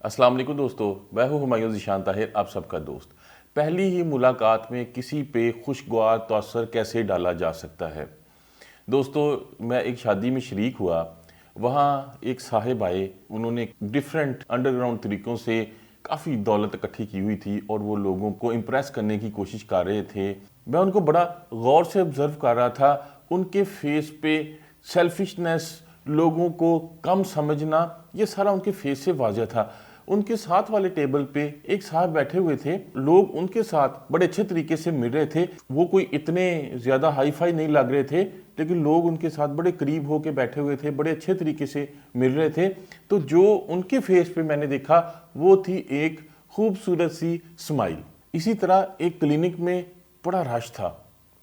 अस्सलाम वालेकुम दोस्तों, मैं हूं हुमायूं ज़ीशान ताहिर, आप सबका दोस्त। पहली ही मुलाकात में किसी पे खुशगवार तासर कैसे डाला जा सकता है। दोस्तों, मैं एक शादी में शरीक हुआ। वहाँ एक साहिब आए, उन्होंने डिफरेंट अंडरग्राउंड तरीक़ों से काफ़ी दौलत इकट्ठी की हुई थी और वो लोगों को इम्प्रेस करने की कोशिश कर रहे थे। मैं उनको बड़ा गौर से ऑब्ज़र्व कर रहा था। उनके फेस पे सेल्फिशनेस, लोगों को कम समझना, ये सारा उनके फेस से वाज़ह था। उनके साथ वाले टेबल पे एक साहब बैठे हुए थे। लोग उनके साथ बड़े अच्छे तरीके से मिल रहे थे। वो कोई इतने ज़्यादा हाई फाई नहीं लग रहे थे, लेकिन लोग उनके साथ बड़े करीब होके बैठे हुए थे, बड़े अच्छे तरीके से मिल रहे थे। तो जो उनके फेस पे मैंने देखा वो थी एक खूबसूरत सी स्माइल। इसी तरह एक क्लिनिक में बड़ा रश था,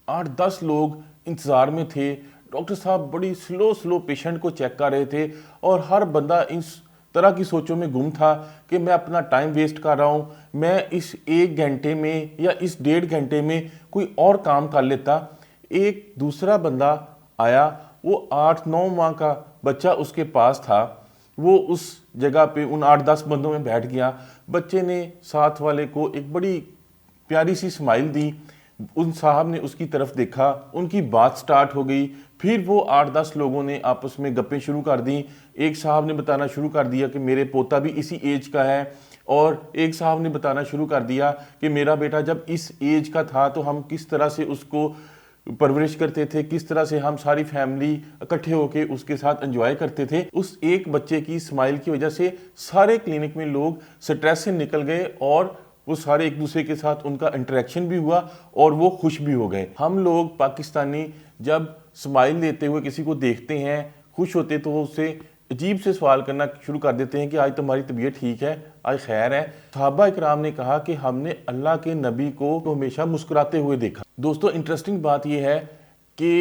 8-10 लोग इंतज़ार में थे। डॉक्टर साहब बड़ी स्लो पेशेंट को चेक कर रहे थे और हर बंदा इस तरह की सोचों में गुम था कि मैं अपना टाइम वेस्ट कर रहा हूँ, मैं इस 1 घंटे में या इस 1.5 घंटे में कोई और काम कर लेता। एक दूसरा बंदा आया, वो 8-9 माह का बच्चा उसके पास था। वो उस जगह पे उन 8-10 बंदों में बैठ गया। बच्चे ने साथ वाले को एक बड़ी प्यारी सी स्माइल दी। उन साहब ने उसकी तरफ देखा, उनकी बात स्टार्ट हो गई। फिर वो 8-10 लोगों ने आपस में गप्पें शुरू कर दी। एक साहब ने बताना शुरू कर दिया कि मेरे पोता भी इसी एज का है, और एक साहब ने बताना शुरू कर दिया कि मेरा बेटा जब इस एज का था तो हम किस तरह से उसको परवरिश करते थे, किस तरह से हम सारी फैमिली इकट्ठे होके उसके साथ एंजॉय करते थे। उस एक बच्चे की स्माइल की वजह से सारे क्लिनिक में लोग स्ट्रेस से निकल गए और वो सारे एक दूसरे के साथ उनका इंटरेक्शन भी हुआ और वो खुश भी हो गए। हम लोग पाकिस्तानी जब स्माइल देते हुए किसी को देखते हैं, खुश होते, तो उससे अजीब से सवाल करना शुरू कर देते हैं कि आज तुम्हारी तबीयत ठीक है, आज खैर है। सहाबा इकराम ने कहा कि हमने अल्लाह के नबी को हमेशा मुस्कुराते हुए देखा। दोस्तों, इंटरेस्टिंग बात यह है कि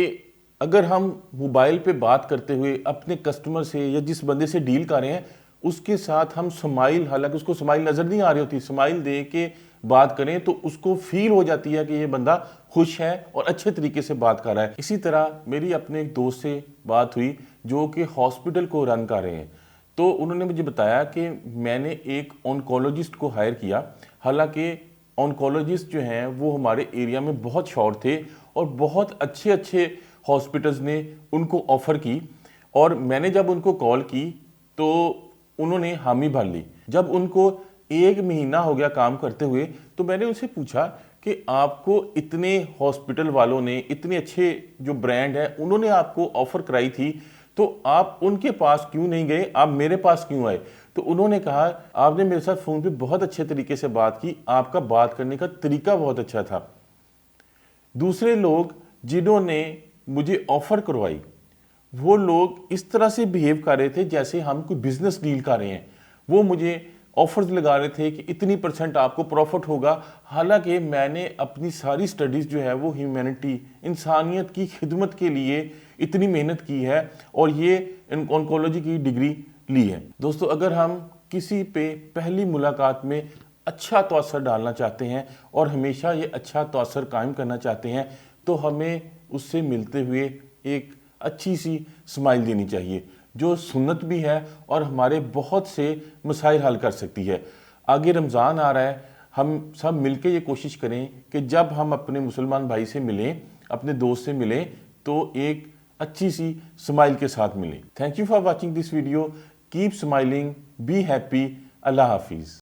अगर हम मोबाइल पे बात करते हुए अपने कस्टमर से या जिस बंदे से डील कर रहे हैं उसके साथ हम स्माइल, हालांकि उसको स्माइल नज़र नहीं आ रही होती, स्माइल दे के बात करें तो उसको फील हो जाती है कि ये बंदा खुश है और अच्छे तरीके से बात कर रहा है। इसी तरह मेरी अपने एक दोस्त से बात हुई जो कि हॉस्पिटल को रन कर रहे हैं। तो उन्होंने मुझे बताया कि मैंने एक ऑन्कोलॉजिस्ट को हायर किया। हालांकि ऑन्कोलॉजिस्ट जो हैं वो हमारे एरिया में बहुत शॉर्ट थे और बहुत अच्छे अच्छे हॉस्पिटल्स ने उनको ऑफ़र की, और मैंने जब उनको कॉल की तो उन्होंने हामी भर ली। जब उनको 1 महीना हो गया काम करते हुए, तो मैंने उनसे पूछा कि आपको इतने हॉस्पिटल वालों ने, इतने अच्छे जो ब्रांड है उन्होंने आपको ऑफ़र कराई थी, तो आप उनके पास क्यों नहीं गए, आप मेरे पास क्यों आए? तो उन्होंने कहा आपने मेरे साथ फ़ोन पे बहुत अच्छे तरीके से बात की, आपका बात करने का तरीका बहुत अच्छा था। दूसरे लोग जिन्होंने मुझे ऑफ़र करवाई, वो लोग इस तरह से बिहेव कर रहे थे जैसे हम कोई बिजनेस डील कर रहे हैं। वो मुझे ऑफर्स लगा रहे थे कि इतनी % आपको प्रॉफिट होगा। हालांकि मैंने अपनी सारी स्टडीज़ जो है वो ह्यूमैनिटी, इंसानियत की खिदमत के लिए इतनी मेहनत की है और ये ऑन्कोलॉजी की डिग्री ली है। दोस्तों, अगर हम किसी पे पहली मुलाकात में अच्छा तअसर डालना चाहते हैं और हमेशा ये अच्छा तअसर कायम करना चाहते हैं, तो हमें उससे मिलते हुए एक अच्छी सी स्माइल देनी चाहिए जो सुन्नत भी है और हमारे बहुत से मसाइल हल कर सकती है। आगे रमज़ान आ रहा है, हम सब मिलकर ये कोशिश करें कि जब हम अपने मुसलमान भाई से मिलें, अपने दोस्त से मिलें, तो एक अच्छी सी स्माइल के साथ मिलें। Thank you for watching this video. Keep smiling, be happy. अल्लाह हाफिज़।